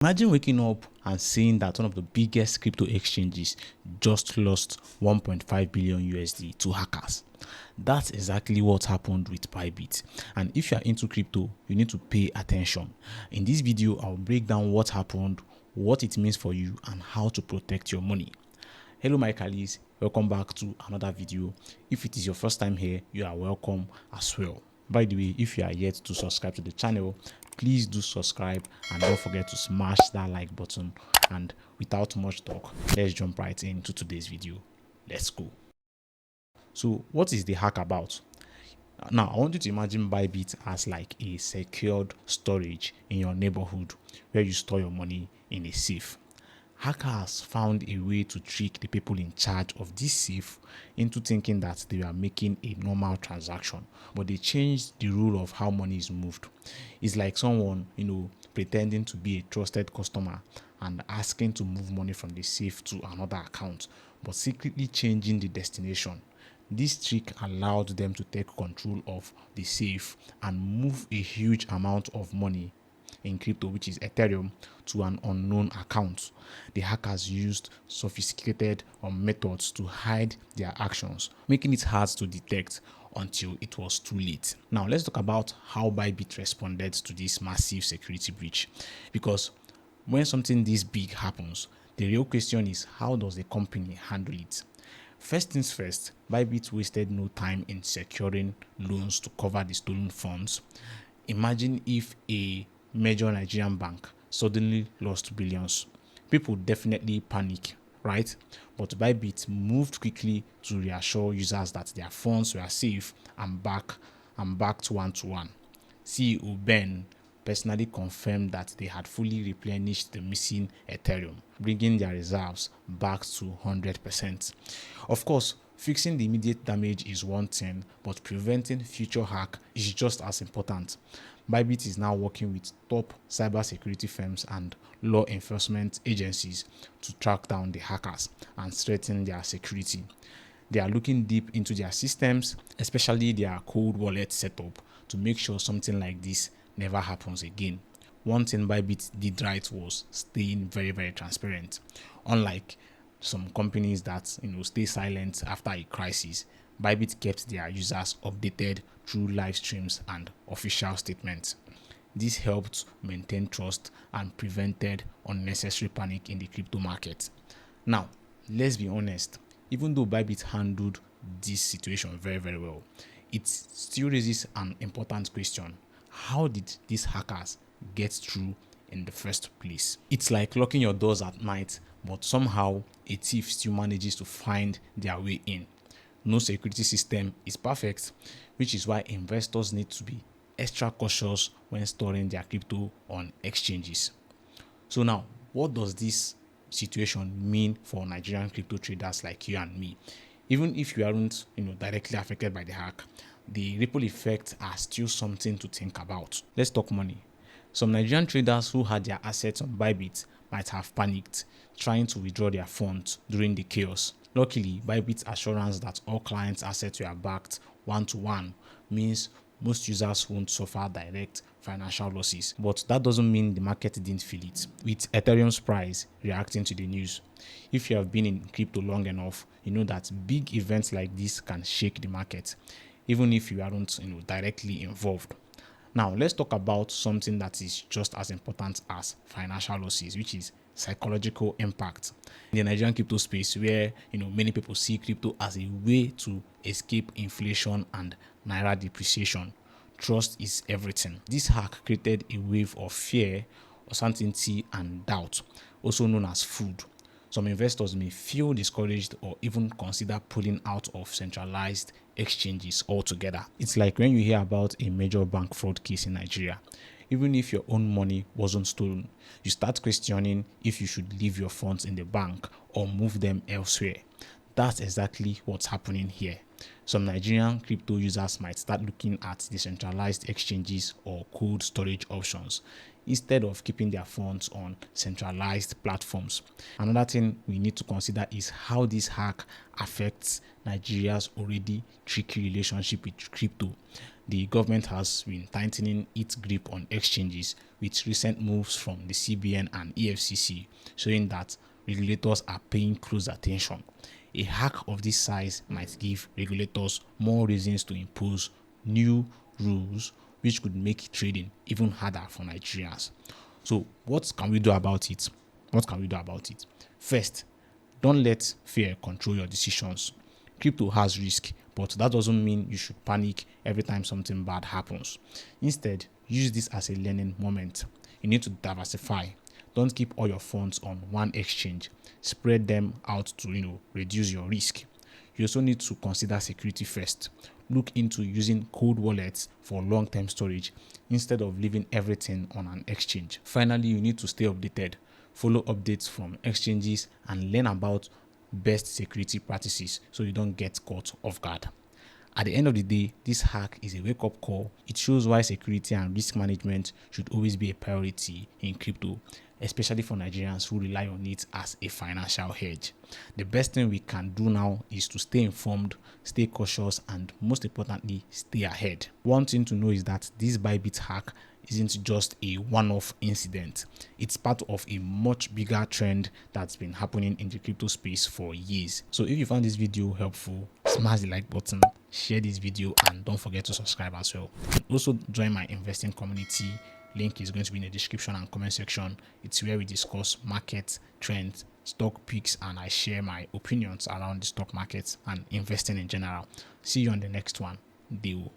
Imagine waking up and seeing that one of the biggest crypto exchanges just lost 1.5 billion USD to hackers. That's exactly what happened with Bybit. And if you are into crypto, you need to pay attention. In this video, I'll break down what happened, what it means for you, and how to protect your money. Hello my colleagues, welcome back to another video. If it is your first time here, you are welcome as well. By the way, if you are yet to subscribe to the channel, please do subscribe and don't forget to smash that like button. And without much talk, let's jump right into today's video. Let's go. So what is the hack about? Now, I want you to imagine Bybit as like a secured storage in your neighborhood where you store your money in a safe. Hackers found a way to trick the people in charge of this safe into thinking that they were making a normal transaction, but they changed the rule of how money is moved. It's like someone, pretending to be a trusted customer and asking to move money from the safe to another account, but secretly changing the destination. This trick allowed them to take control of the safe and move a huge amount of money in crypto, which is Ethereum, to an unknown account. The hackers used sophisticated methods to hide their actions, making it hard to detect until it was too late. Now, let's talk about how Bybit responded to this massive security breach. Because when something this big happens, the real question is, how does the company handle it? First things first, Bybit wasted no time in securing loans to cover the stolen funds. Imagine if a major Nigerian bank suddenly lost billions. People definitely panic, right? But Bybit moved quickly to reassure users that their funds were safe and backed one-to-one. CEO Ben personally confirmed that they had fully replenished the missing Ethereum, bringing their reserves back to 100%. Of course, fixing the immediate damage is one thing, but preventing future hack is just as important. Bybit is now working with top cybersecurity firms and law enforcement agencies to track down the hackers and strengthen their security. They are looking deep into their systems, especially their cold wallet setup, to make sure something like this never happens again. One thing Bybit did right was staying very, very transparent. Unlike some companies that stay silent after a crisis, Bybit kept their users updated through live streams and official statements. This helped maintain trust and prevented unnecessary panic in the crypto market. Now, let's be honest, even though Bybit handled this situation very, very well, it still raises an important question. How did these hackers get through in the first place? It's like locking your doors at night, but somehow a thief still manages to find their way in. No security system is perfect, which is why investors need to be extra cautious when storing their crypto on exchanges. So now, what does this situation mean for Nigerian crypto traders like you and me? Even if you aren't directly affected by the hack, the ripple effects are still something to think about. Let's talk money. Some Nigerian traders who had their assets on Bybit might have panicked, trying to withdraw their funds during the chaos. Luckily, Bybit's assurance that all clients' assets were backed one-to-one means most users won't suffer direct financial losses. But that doesn't mean the market didn't feel it, with Ethereum's price reacting to the news. If you have been in crypto long enough, you know that big events like this can shake the market, even if you aren't directly involved. Now, let's talk about something that is just as important as financial losses, which is psychological impact. In the Nigerian crypto space, where many people see crypto as a way to escape inflation and naira depreciation, trust is everything. This hack created a wave of fear, uncertainty, and doubt, also known as FUD. Some investors may feel discouraged or even consider pulling out of centralized exchanges altogether. It's like when you hear about a major bank fraud case in Nigeria. Even if your own money wasn't stolen, you start questioning if you should leave your funds in the bank or move them elsewhere. That's exactly what's happening here. Some Nigerian crypto users might start looking at decentralized exchanges or cold storage options instead of keeping their funds on centralized platforms. Another thing we need to consider is how this hack affects Nigeria's already tricky relationship with crypto. the government has been tightening its grip on exchanges with recent moves from the CBN and EFCC, showing that regulators are paying close attention. A hack of this size might give regulators more reasons to impose new rules, which could make trading even harder for Nigerians. So, what can we do about it? First, don't let fear control your decisions. Crypto has risk, but that doesn't mean you should panic every time something bad happens. Instead, use this as a learning moment. You need to diversify. Don't keep all your funds on one exchange. Spread them out to reduce your risk. You also need to consider security first. Look into using cold wallets for long-term storage instead of leaving everything on an exchange. Finally, you need to stay updated. Follow updates from exchanges and learn about best security practices so you don't get caught off guard. At the end of the day, this hack is a wake-up call. It shows why security and risk management should always be a priority in crypto, especially for Nigerians who rely on it as a financial hedge. The best thing we can do now is to stay informed, stay cautious, and most importantly, stay ahead. One thing to know is that this Bybit hack isn't just a one-off incident. It's part of a much bigger trend that's been happening in the crypto space for years. So if you found this video helpful, smash the like button, share this video, and don't forget to subscribe as well. And also join my investing community. Link is going to be in the description and comment section. It's where we discuss market trends, stock picks, and I share my opinions around the stock market and investing in general. See you on the next one. Deal.